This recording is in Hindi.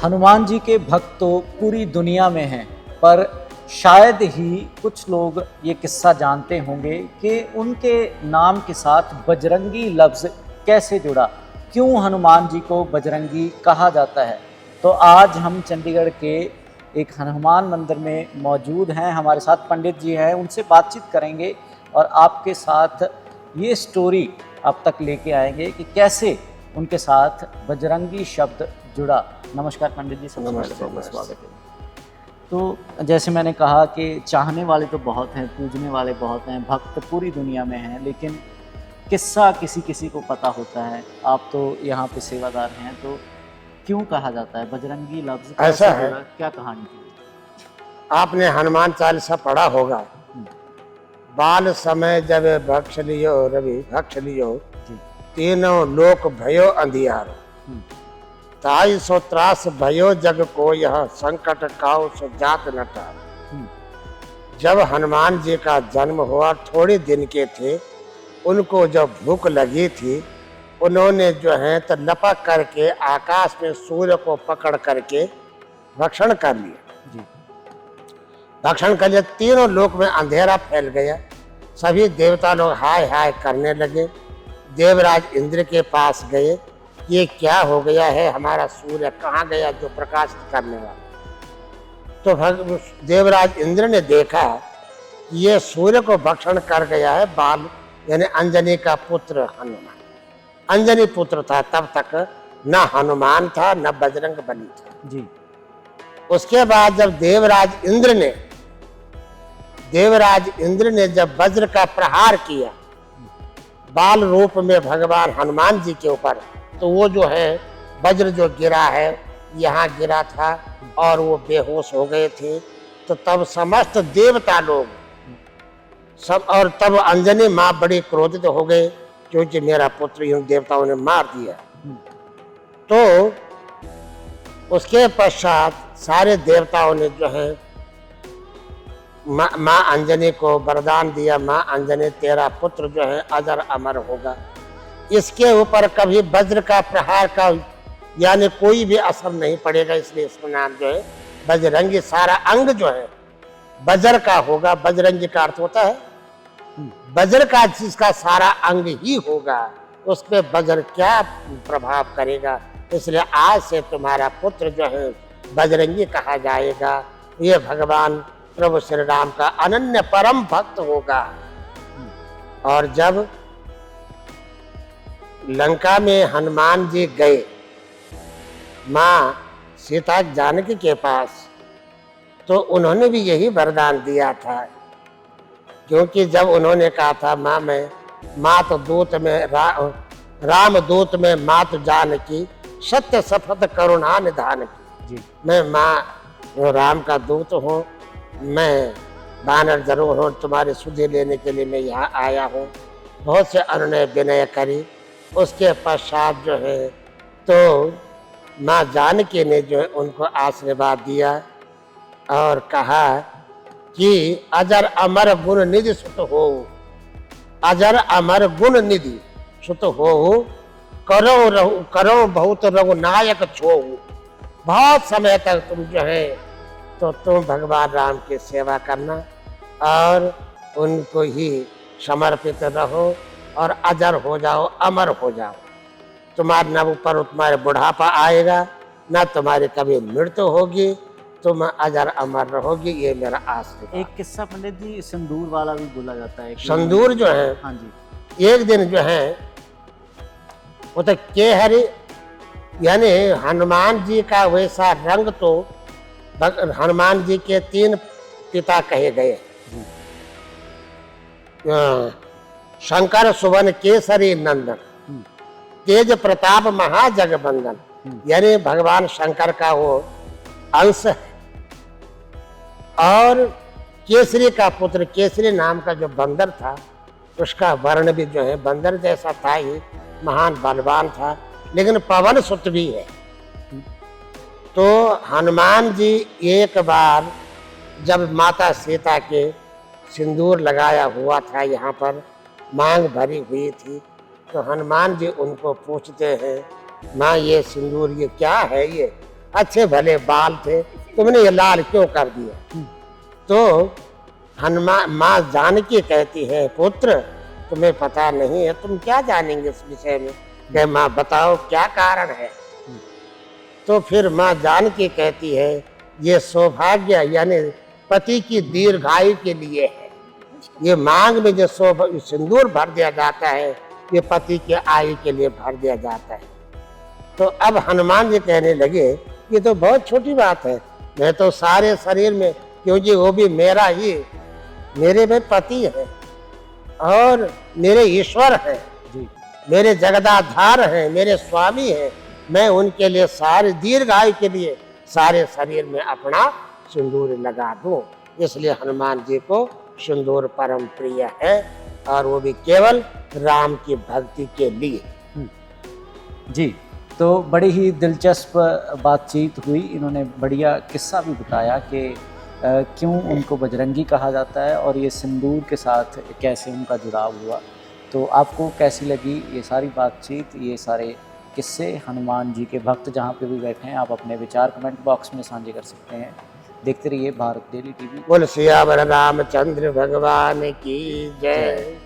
हनुमान जी के भक्त तो पूरी दुनिया में हैं, पर शायद ही कुछ लोग ये किस्सा जानते होंगे कि उनके नाम के साथ बजरंगी लफ्ज़ कैसे जुड़ा, क्यों हनुमान जी को बजरंगी कहा जाता है। तो आज हम चंडीगढ़ के एक हनुमान मंदिर में मौजूद हैं, हमारे साथ पंडित जी हैं, उनसे बातचीत करेंगे और आपके साथ ये स्टोरी अब तक लेके आएंगे कि कैसे उनके साथ बजरंगी शब्द जुड़ा। नमस्कार पंडित जी, सबसे पहले बहुत स्वागत है। तो जैसे मैंने कहा कि चाहने वाले तो बहुत हैं, पूजने वाले बहुत हैं, भक्त पूरी दुनिया में हैं, लेकिन किस्सा किसी किसी को पता होता है। आप तो यहाँ पे सेवादार हैं, तो क्यों कहा जाता है बजरंगी लफ्ज़? ऐसा है, क्या कहानी थी? आपने हनुमान चालीसा पढ़ा होगा। बाल समय जब भक्ष लियो रवि भक्ष लियो, तीनों लोक भयो अंधियारो, ताई सो त्रास भयो जग को, यह संकट काउ सो जात न टारो। जब हनुमान जी का जन्म हुआ, थोड़े दिन के थे, उनको जब भूख लगी थी, उन्होंने जो है तो लपक करके आकाश में सूर्य को पकड़ करके भक्षण कर लिया। भक्षण कर लिया, तीनों लोक में अंधेरा फैल गया। सभी देवता लोग हाय हाय करने लगे। देवराज इंद्र के पास गए, ये क्या हो गया है, हमारा सूर्य कहाँ गया जो प्रकाश करने वाला। तो देवराज इंद्र ने देखा ये सूर्य को भक्षण कर गया है बाल, यानी अंजनी का पुत्र हनुमान। अंजनी पुत्र था, तब तक न हनुमान था न बजरंग बली था जी। उसके बाद जब देवराज इंद्र ने जब वज्र का प्रहार किया बाल रूप में भगवान हनुमान जी के ऊपर, तो वो जो है वज्र जो गिरा है यहाँ गिरा था और वो बेहोश हो गए थे। तो तब समस्त देवता लोग सब, और तब अंजनी माँ बड़ी क्रोधित हो गए क्योंकि मेरा पुत्र इन देवताओं ने मार दिया। तो उसके पश्चात सारे देवताओं ने जो है माँ अंजनी को वरदान दिया, माँ अंजनी तेरा पुत्र जो है अजर अमर होगा, इसके ऊपर कभी वज्र का प्रहार का यानी कोई भी असर नहीं पड़ेगा, इसलिए इसका नाम जो है बजरंगी। सारा अंग जो है वज्र का होगा। बजरंगी का अर्थ होता है वज्र का, जिसका सारा अंग ही होगा उस पे वज्र क्या प्रभाव करेगा। इसलिए आज से तुम्हारा पुत्र जो है बजरंगी कहा जाएगा। ये भगवान प्रभु श्री राम का अनन्य परम भक्त होगा। और जब लंका में हनुमान जी गए माँ सीता जानकी के पास, तो उन्होंने भी यही वरदान दिया था, क्योंकि जब उन्होंने कहा था माँ मैं मात दूत में राम दूत में मात जानकी, सत्य शपथ करुणा निधान की। मैं माँ राम का दूत हूँ, मैं वानर जरूर हूँ, तुम्हारी सुधि लेने के लिए मैं यहाँ आया हूँ। बहुत से अनुनय विनय करी। उसके पश्चात जो है तो माँ जानकी ने जो है उनको आशीर्वाद दिया और कहा कि अजर अमर गुण निधि सुत हो, अजर अमर गुण निधि सुत हो, करो बहुत रघुनायक छो। बहुत समय तक तुम जो है तो तुम भगवान राम की सेवा करना और उनको ही समर्पित रहो और अजर हो जाओ, अमर हो जाओ। तुम्हारे न ऊपर तुम्हारे बुढ़ापा आएगा, न तुम्हारी कभी मृत्यु होगी, तुम अजर अमर रहोगी, ये मेरा आशीर्वाद। एक किस्सा पंडित जी संदूर वाला भी बोला जाता है। संदूर जो है, हाँ जी, एक दिन जो है वो तो के हरि यानी हनुमान जी का वैसा रंग, तो हनुमान जी के तीन पिता कहे गए, शंकर सुवन केसरी नंदन, तेज प्रताप महाजगबंदन, यानी भगवान शंकर का वो अंश है। और केसरी का पुत्र, केसरी नाम का जो बंदर था, उसका वर्ण भी जो है बंदर जैसा था ही, महान बलवान था, लेकिन पवन सुत भी है। तो हनुमान जी एक बार जब माता सीता के सिंदूर लगाया हुआ था, यहाँ पर मांग भरी हुई थी, तो हनुमान जी उनको पूछते हैं माँ ये सिंदूर ये क्या है ये? अच्छे भले बाल थे, तुमने ये लाल क्यों कर दिया? तो हनुमान माँ जानकी कहती है, पुत्र तुम्हें पता नहीं है, तुम क्या जानेंगे इस विषय में? कहे माँ बताओ क्या कारण है? तो फिर माँ जानकी कहती है, ये सौभाग्य यानी पति की दीर्घायु के लिए है। ये मांग में जो सिंदूर भर दिया जाता है, ये पति के आयु के लिए भर दिया जाता है। तो अब हनुमान जी कहने लगे, ये तो बहुत छोटी बात है, मैं तो सारे शरीर में, क्योंकि वो भी मेरा ही, मेरे में पति है और मेरे ईश्वर है, मेरे जगदाधार है, मेरे स्वामी है, मैं उनके लिए सारे दीर्घायु के लिए सारे शरीर में अपना सिंदूर लगा दूं। इसलिए हनुमान जी को सिंदूर परम प्रिय है, और वो भी केवल राम की भक्ति के लिए। जी, तो बड़ी ही दिलचस्प बातचीत हुई। इन्होंने बढ़िया किस्सा भी बताया कि क्यों उनको बजरंगी कहा जाता है और ये सिंदूर के साथ कैसे उनका जुड़ाव हुआ। तो आपको कैसी लगी ये सारी बातचीत, ये सारे किस्से? हनुमान जी के भक्त जहाँ पे भी बैठे हैं, आप अपने विचार कमेंट बॉक्स में साझे कर सकते हैं। देखते रहिए भारत डेली टीवी। बोल सियावर रामचंद्र भगवान की जय।